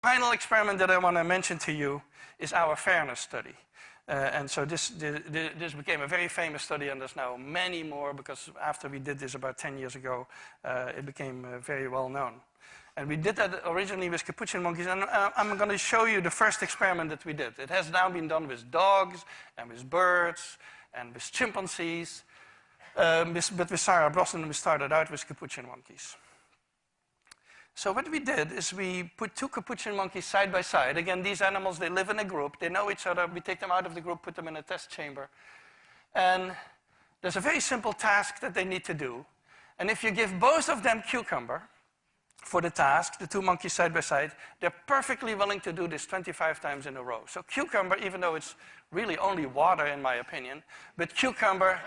final experiment that I want to mention to you is our fairness study. And so this became a very famous study, and there's now many more, because after we did this about 10 years ago, it became very well known. And we did that originally with capuchin monkeys, and I'm going to show you the first experiment that we did. It has now been done with dogs, and with birds, and with chimpanzees. But with Sarah Brosnan, we started out with capuchin monkeys. So what we did is we put two capuchin monkeys side by side. Again, these animals, they live in a group. They know each other. We take them out of the group, put them in a test chamber. And there's a very simple task that they need to do. And if you give both of them cucumber for the task, the two monkeys side by side, they're perfectly willing to do this 25 times in a row. So cucumber, even though it's really only water in my opinion, but cucumber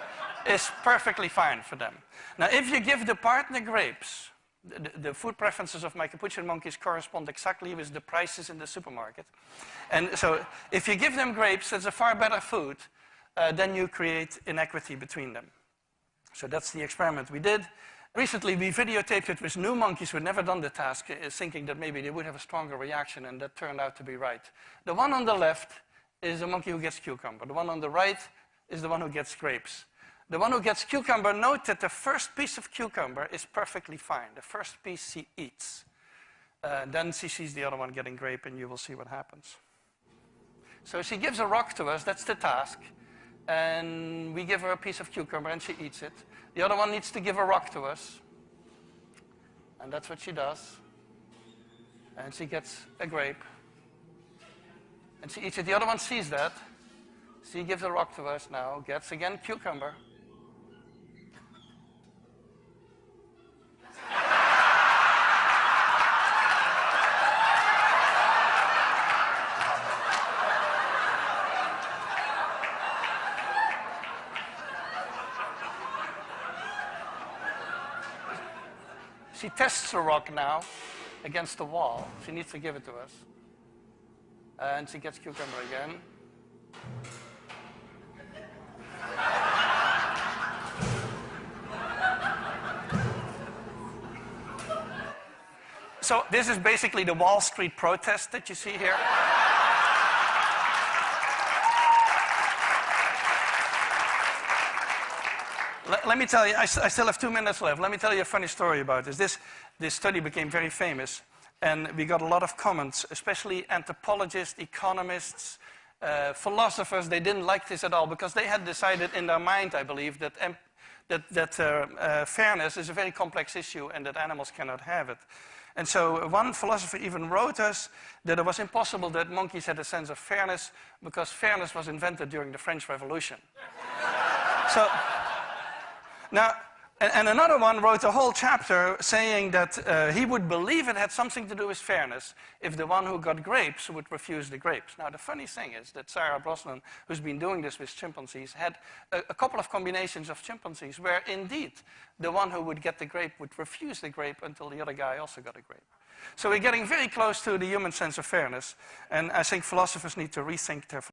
is perfectly fine for them. Now, if you give the partner grapes, the food preferences of my capuchin monkeys correspond exactly with the prices in the supermarket. And so if you give them grapes, that's a far better food, then you create inequity between them. So that's the experiment we did. Recently, we videotaped it with new monkeys who had never done the task, thinking that maybe they would have a stronger reaction, and that turned out to be right. The one on the left is a monkey who gets cucumber. The one on the right is the one who gets grapes. The one who gets cucumber, note that the first piece of cucumber is perfectly fine. The first piece she eats. Then she sees the other one getting grape, and you will see what happens. So she gives a rock to us, that's the task. And we give her a piece of cucumber, and she eats it. The other one needs to give a rock to us. And that's what she does. And she gets a grape. And she eats it. The other one sees that. She gives a rock to us now, gets again cucumber. She tests the rock now against the wall. She needs to give it to us. And she gets cucumber again. So this is basically the Wall Street protest that you see here. Let me tell you, I still have 2 minutes left. Let me tell you a funny story about this. This study became very famous, and we got a lot of comments, especially anthropologists, economists, philosophers. They didn't like this at all, because they had decided in their mind, I believe, that fairness is a very complex issue and that animals cannot have it. And so one philosopher even wrote us that it was impossible that monkeys had a sense of fairness, because fairness was invented during the French Revolution. So, now, and another one wrote a whole chapter saying that he would believe it had something to do with fairness if the one who got grapes would refuse the grapes. Now, the funny thing is that Sarah Brosnan, who's been doing this with chimpanzees, had a couple of combinations of chimpanzees where indeed the one who would get the grape would refuse the grape until the other guy also got a grape. So we're getting very close to the human sense of fairness, and I think philosophers need to rethink their